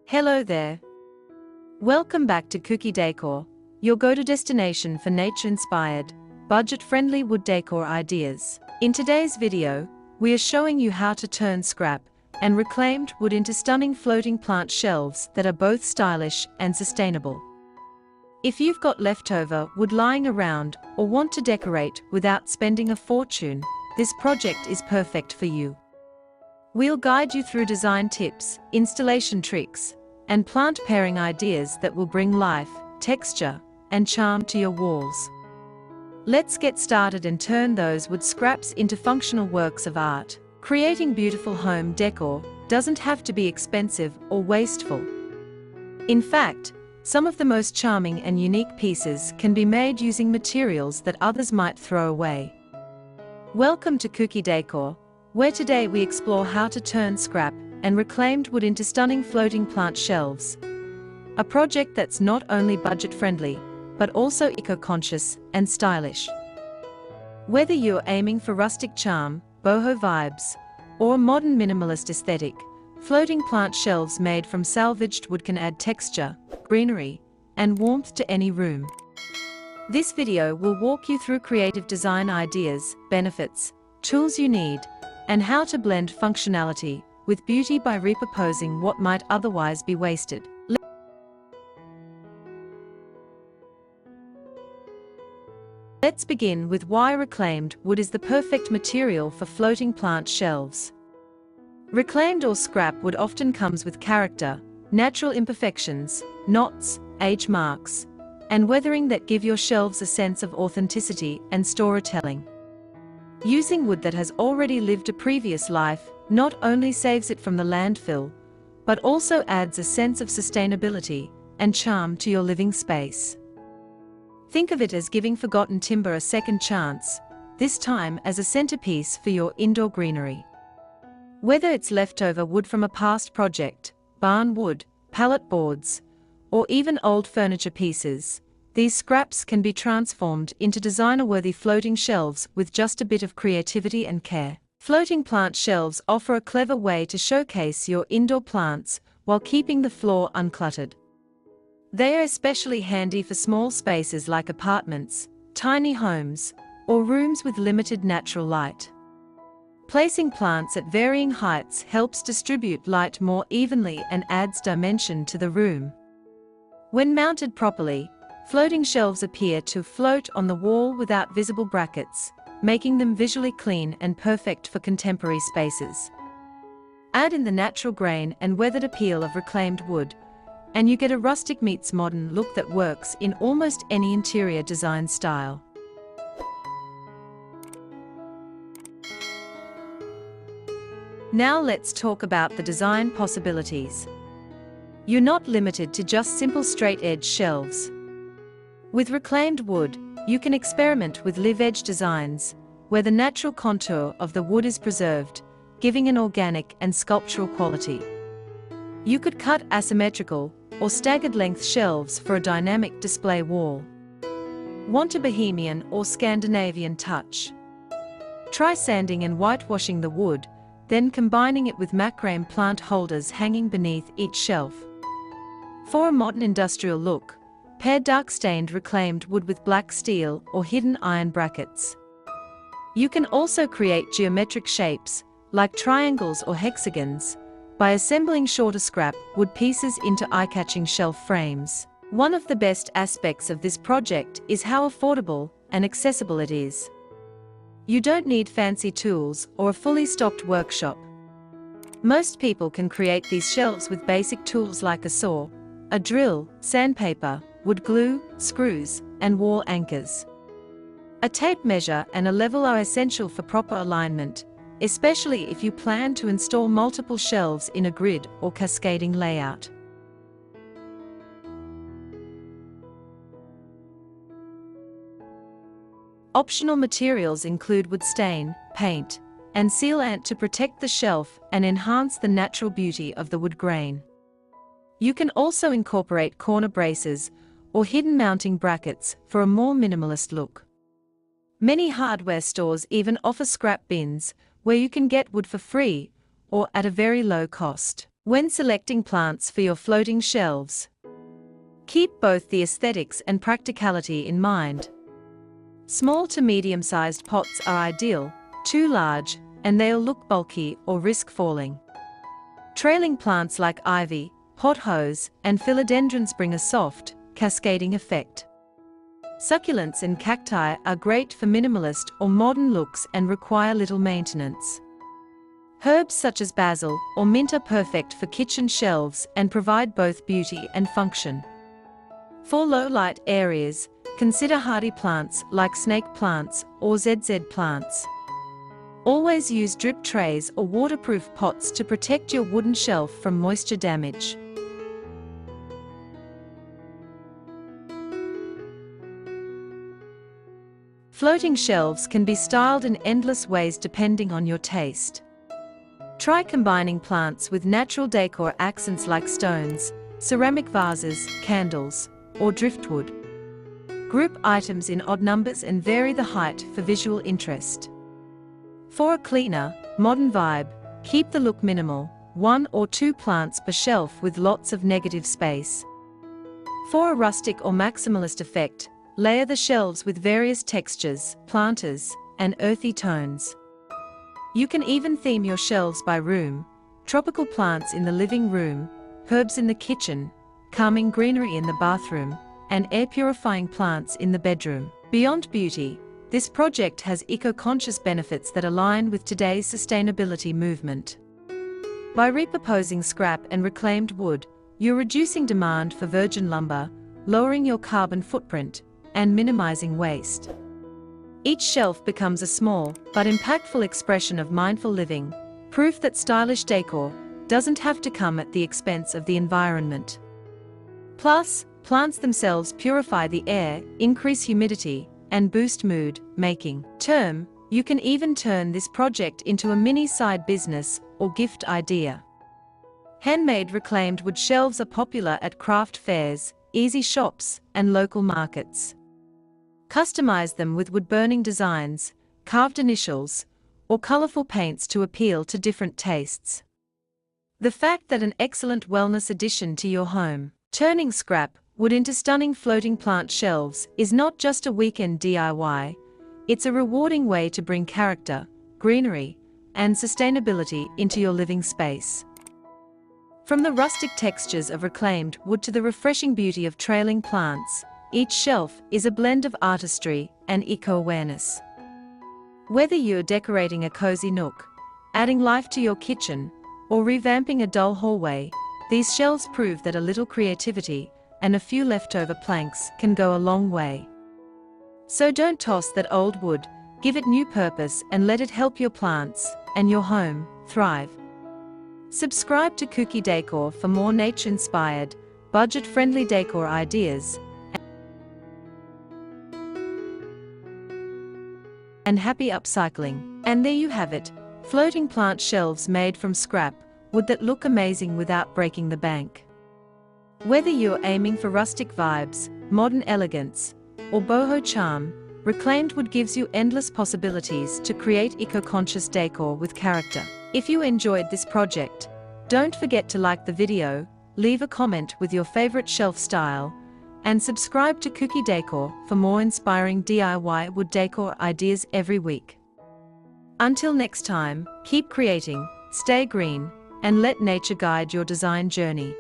Hello there. Welcome back to Kuki Decor, your go-to destination for nature-inspired, budget-friendly wood decor ideas. In today's video, we are showing you how to turn scrap and reclaimed wood into stunning floating plant shelves that are both stylish and sustainable. If you've got leftover wood lying around or want to decorate without spending a fortune, this project is perfect for you. We'll guide you through design tips, installation tricks, and plant pairing ideas that will bring life, texture, and charm to your walls. Let's get started and turn those wood scraps into functional works of art. Creating beautiful home decor doesn't have to be expensive or wasteful. In fact, some of the most charming and unique pieces can be made using materials that others might throw away. Welcome to Kuki Decor, where today we explore how to turn scrap and reclaimed wood into stunning floating plant shelves. A project that's not only budget-friendly, but also eco-conscious and stylish. Whether you're aiming for rustic charm, boho vibes, or a modern minimalist aesthetic, floating plant shelves made from salvaged wood can add texture, greenery, and warmth to any room. This video will walk you through creative design ideas, benefits, tools you need, and how to blend functionality with beauty by repurposing what might otherwise be wasted. Let's begin with why reclaimed wood is the perfect material for floating plant shelves. Reclaimed or scrap wood often comes with character, natural imperfections, knots, age marks, and weathering that give your shelves a sense of authenticity and storytelling. Using wood that has already lived a previous life not only saves it from the landfill, but also adds a sense of sustainability and charm to your living space. Think of it as giving forgotten timber a second chance, this time as a centerpiece for your indoor greenery. Whether it's leftover wood from a past project, barn wood, pallet boards, or even old furniture pieces, these scraps can be transformed into designer-worthy floating shelves with just a bit of creativity and care. Floating plant shelves offer a clever way to showcase your indoor plants while keeping the floor uncluttered. They are especially handy for small spaces like apartments, tiny homes, or rooms with limited natural light. Placing plants at varying heights helps distribute light more evenly and adds dimension to the room. When mounted properly, floating shelves appear to float on the wall without visible brackets, making them visually clean and perfect for contemporary spaces. Add in the natural grain and weathered appeal of reclaimed wood, and you get a rustic meets modern look that works in almost any interior design style. Now let's talk about the design possibilities. You're not limited to just simple straight-edge shelves. With reclaimed wood, you can experiment with live-edge designs, where the natural contour of the wood is preserved, giving an organic and sculptural quality. You could cut asymmetrical or staggered length shelves for a dynamic display wall. Want a bohemian or Scandinavian touch? Try sanding and whitewashing the wood, then combining it with macrame plant holders hanging beneath each shelf. For a modern industrial look, pair dark-stained reclaimed wood with black steel or hidden iron brackets. You can also create geometric shapes, like triangles or hexagons, by assembling shorter scrap wood pieces into eye-catching shelf frames. One of the best aspects of this project is how affordable and accessible it is. You don't need fancy tools or a fully stocked workshop. Most people can create these shelves with basic tools like a saw, a drill, sandpaper, wood glue, screws, and wall anchors. A tape measure and a level are essential for proper alignment, especially if you plan to install multiple shelves in a grid or cascading layout. Optional materials include wood stain, paint, and sealant to protect the shelf and enhance the natural beauty of the wood grain. You can also incorporate corner braces or hidden mounting brackets for a more minimalist look. Many hardware stores even offer scrap bins, where you can get wood for free or at a very low cost. When selecting plants for your floating shelves, keep both the aesthetics and practicality in mind. Small to medium-sized pots are ideal, too large, and they'll look bulky or risk falling. Trailing plants like ivy, pothos, and philodendrons bring a soft, cascading effect. Succulents and cacti are great for minimalist or modern looks and require little maintenance. Herbs such as basil or mint are perfect for kitchen shelves and provide both beauty and function. For low-light areas, consider hardy plants like snake plants or ZZ plants. Always use drip trays or waterproof pots to protect your wooden shelf from moisture damage. Floating shelves can be styled in endless ways depending on your taste. Try combining plants with natural decor accents like stones, ceramic vases, candles, or driftwood. Group items in odd numbers and vary the height for visual interest. For a cleaner, modern vibe, keep the look minimal, 1 or 2 plants per shelf with lots of negative space. For a rustic or maximalist effect, layer the shelves with various textures, planters, and earthy tones. You can even theme your shelves by room: tropical plants in the living room, herbs in the kitchen, calming greenery in the bathroom, and air-purifying plants in the bedroom. Beyond beauty, this project has eco-conscious benefits that align with today's sustainability movement. By repurposing scrap and reclaimed wood, you're reducing demand for virgin lumber, lowering your carbon footprint, and minimizing waste. Each shelf becomes a small but impactful expression of mindful living, proof that stylish decor doesn't have to come at the expense of the environment. Plus, plants themselves purify the air, increase humidity, and boost mood making. You can even turn this project into a mini side business or gift idea. Handmade reclaimed wood shelves are popular at craft fairs, easy shops, and local markets. Customize them with wood-burning designs, carved initials, or colorful paints to appeal to different tastes. The fact that an excellent wellness addition to your home, turning scrap wood into stunning floating plant shelves, is not just a weekend DIY, it's a rewarding way to bring character, greenery, and sustainability into your living space. From the rustic textures of reclaimed wood to the refreshing beauty of trailing plants, each shelf is a blend of artistry and eco-awareness. Whether you're decorating a cozy nook, adding life to your kitchen, or revamping a dull hallway, these shelves prove that a little creativity and a few leftover planks can go a long way. So don't toss that old wood, give it new purpose and let it help your plants and your home thrive. Subscribe to Kuki Decor for more nature-inspired, budget-friendly decor ideas. And happy upcycling. And there you have it, floating plant shelves made from scrap wood that look amazing without breaking the bank. Whether you're aiming for rustic vibes, modern elegance, or boho charm, reclaimed wood gives you endless possibilities to create eco-conscious decor with character. If you enjoyed this project, don't forget to like the video, leave a comment with your favorite shelf style, and subscribe to Kuki Decor for more inspiring DIY wood decor ideas every week. Until next time, keep creating, stay green, and let nature guide your design journey.